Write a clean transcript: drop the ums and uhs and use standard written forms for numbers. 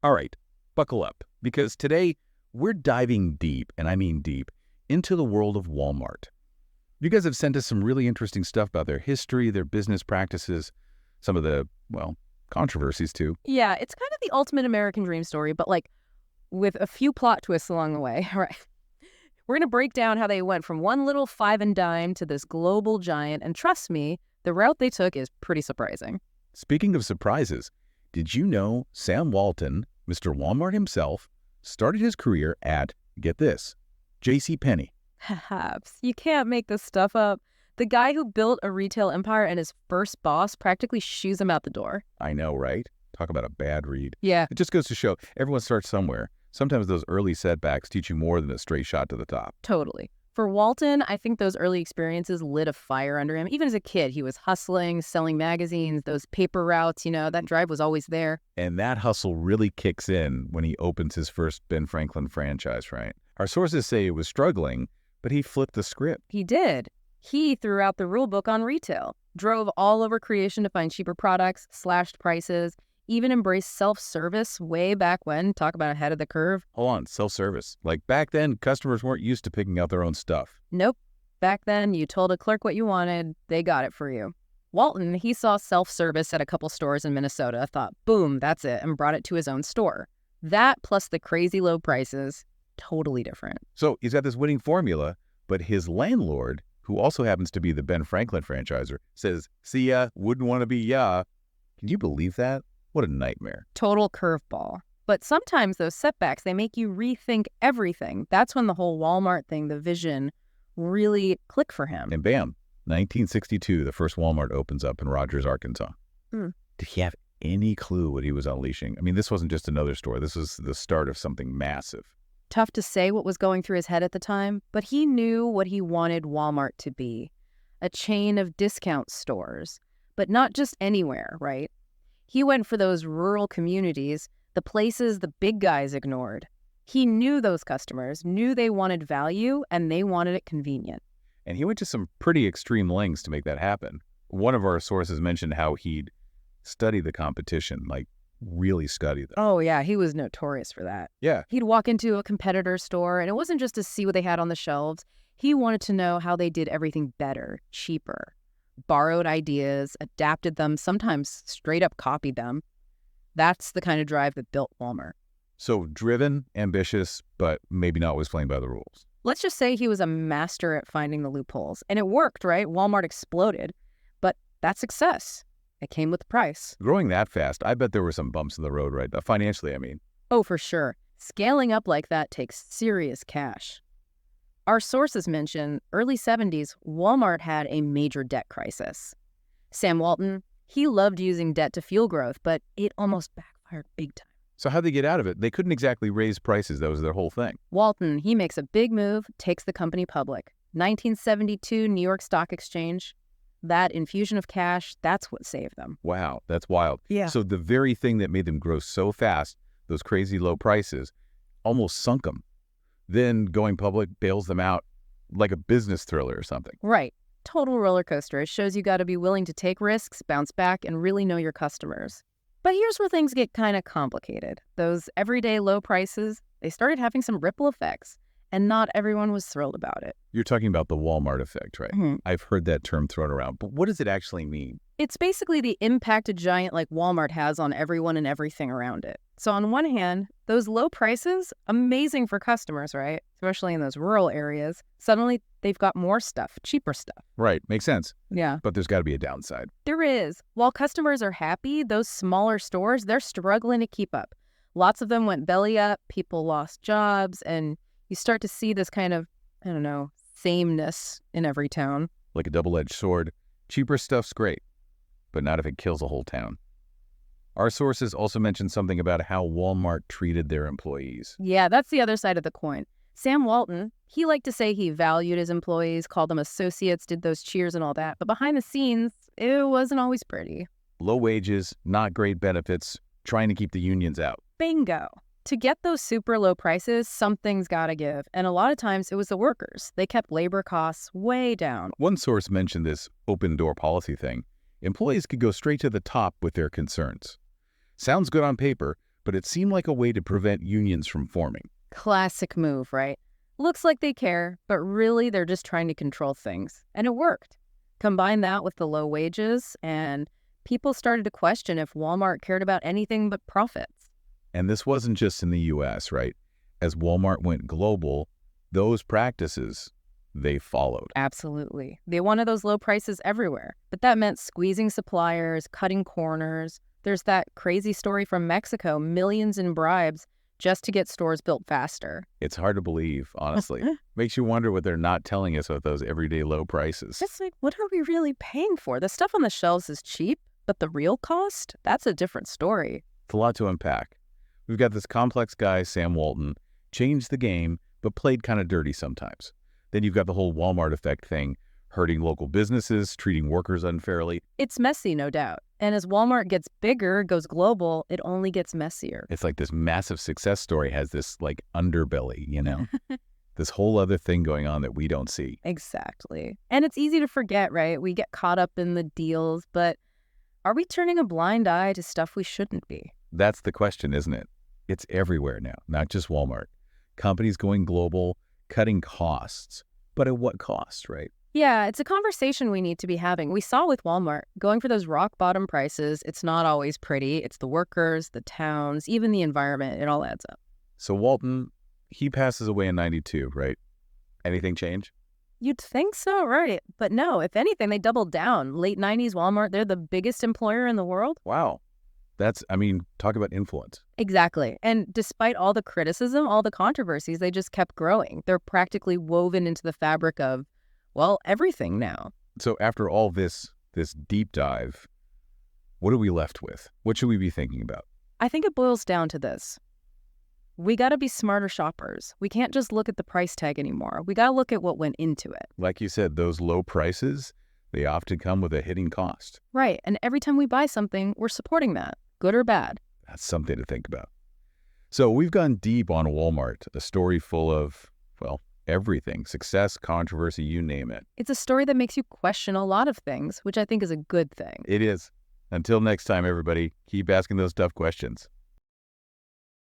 All right, buckle up, because today we're diving deep, and I mean deep, into the world of Walmart. You guys have sent us some really interesting stuff about their history, their business practices, some of the, well, controversies too. Yeah, it's kind of the ultimate American dream story, but like with a few plot twists along the way. All right. We're going to break down how they went from one little five and dime to this global giant. And trust me, the route they took is pretty surprising. Speaking of surprises, did you know Sam Walton, Mr. Walmart himself, started his career at, get this, JCPenney? Perhaps. You can't make this stuff up. The guy who built a retail empire and his first boss practically shoos him out the door. I know, right? Talk about a bad read. Yeah, It just goes to show everyone starts somewhere. Sometimes those early setbacks teach you more than a straight shot to the top. totally. For Walton, I think those early experiences lit a fire under him. Even as a kid, he was hustling, selling magazines, those paper routes, that drive was always there. And that hustle really kicks in when he opens his first Ben Franklin franchise, right? Our sources say it was struggling, but he flipped the script. He did. He threw out the rule book on retail, drove all over creation to find cheaper products, slashed prices, even embraced self-service way back when. Talk about ahead of the curve. Hold on, self-service. Like back then, customers weren't used to picking out their own stuff. Nope. Back then, you told a clerk what you wanted, they got it for you. Walton, he saw self-service at a couple stores in Minnesota, thought, boom, that's it, and brought it to his own store. That plus the crazy low prices, totally different. So he's got this winning formula, but his landlord, who also happens to be the Ben Franklin franchisor, says, see ya, wouldn't want to be ya. Can you believe that? What a nightmare. Total curveball. But sometimes those setbacks, they make you rethink everything. That's when the whole Walmart thing, the vision, really clicked for him. And bam, 1962, the first Walmart opens up in Rogers, Arkansas. Hmm. Did he have any clue what he was unleashing? I mean, this wasn't just another store. This was the start of something massive. Tough to say what was going through his head at the time, but he knew what he wanted Walmart to be. A chain of discount stores, but not just anywhere, right? He went for those rural communities, the places the big guys ignored. He knew those customers, knew they wanted value, and they wanted it convenient. And he went to some pretty extreme lengths to make that happen. One of our sources mentioned how he'd study the competition, like really study them. Oh, yeah, he was notorious for that. Yeah. He'd walk into a competitor's store, and it wasn't just to see what they had on the shelves. He wanted to know how they did everything better, cheaper. Borrowed ideas, adapted them, sometimes straight up copied them. That's the kind of drive that built Walmart. So driven, ambitious, but maybe not always playing by the rules. Let's just say he was a master at finding the loopholes. And it worked, right? Walmart exploded. But that's success. It came with a price. Growing that fast, I bet there were some bumps in the road, right? Financially, I mean. Oh, for sure. Scaling up like that takes serious cash. Our sources mention early 70s, Walmart had a major debt crisis. Sam Walton, he loved using debt to fuel growth, but it almost backfired big time. So how'd they get out of it? They couldn't exactly raise prices. That was their whole thing. Walton, he makes a big move, takes the company public. 1972, New York Stock Exchange. That infusion of cash, that's what saved them. Wow, that's wild. Yeah. So the very thing that made them grow so fast, those crazy low prices, almost sunk them. Then going public bails them out like a business thriller or something. Right. Total roller coaster. It shows you got to be willing to take risks, bounce back, and really know your customers. But here's where things get kind of complicated. Those everyday low prices, they started having some ripple effects, and not everyone was thrilled about it. You're talking about the Walmart effect, right? Mm-hmm. I've heard that term thrown around, but what does it actually mean? It's basically the impact a giant like Walmart has on everyone and everything around it. So on one hand, those low prices, amazing for customers, right? Especially in those rural areas. Suddenly, they've got more stuff, cheaper stuff. Right, makes sense. Yeah. But there's got to be a downside. There is. While customers are happy, those smaller stores, they're struggling to keep up. Lots of them went belly up, people lost jobs, and you start to see this kind of, sameness in every town. Like a double-edged sword. Cheaper stuff's great, but not if it kills a whole town. Our sources also mentioned something about how Walmart treated their employees. Yeah, that's the other side of the coin. Sam Walton, he liked to say he valued his employees, called them associates, did those cheers and all that. But behind the scenes, it wasn't always pretty. Low wages, not great benefits, trying to keep the unions out. Bingo. To get those super low prices, something's got to give. And a lot of times it was the workers. They kept labor costs way down. One source mentioned this open door policy thing. Employees could go straight to the top with their concerns. Sounds good on paper, but it seemed like a way to prevent unions from forming. Classic move, right? Looks like they care, but really they're just trying to control things. And it worked. Combine that with the low wages, and people started to question if Walmart cared about anything but profits. And this wasn't just in the US, right? As Walmart went global, those practices, they followed. Absolutely. They wanted those low prices everywhere, but that meant squeezing suppliers, cutting corners. There's that crazy story from Mexico, millions in bribes just to get stores built faster. It's hard to believe, honestly. Makes you wonder what they're not telling us about those everyday low prices. It's like, what are we really paying for? The stuff on the shelves is cheap, but the real cost? That's a different story. It's a lot to unpack. We've got this complex guy, Sam Walton, changed the game, but played kind of dirty sometimes. Then you've got the whole Walmart effect thing, hurting local businesses, treating workers unfairly. It's messy, no doubt. And as Walmart gets bigger, goes global, it only gets messier. It's like this massive success story has this like underbelly, this whole other thing going on that we don't see. Exactly. And it's easy to forget, right? We get caught up in the deals, but are we turning a blind eye to stuff we shouldn't be? That's the question, isn't it? It's everywhere now, not just Walmart. Companies going global, cutting costs. But at what cost, right? Yeah, it's a conversation we need to be having. We saw with Walmart, going for those rock bottom prices, it's not always pretty. It's the workers, the towns, even the environment. It all adds up. So Walton, he passes away in 92, right? Anything change? You'd think so, right? But no, if anything, they doubled down. Late 90s Walmart, they're the biggest employer in the world. Wow. Talk about influence. Exactly. And despite all the criticism, all the controversies, they just kept growing. They're practically woven into the fabric of, well, everything now. So after all this deep dive, what are we left with? What should we be thinking about? I think it boils down to this. We got to be smarter shoppers. We can't just look at the price tag anymore. We got to look at what went into it. Like you said, those low prices, they often come with a hidden cost. Right. And every time we buy something, we're supporting that, good or bad. That's something to think about. So we've gone deep on Walmart, a story full of, well, everything, success, controversy, you name it. It's a story that makes you question a lot of things, which I think is a good thing. It is. Until next time, everybody, keep asking those tough questions.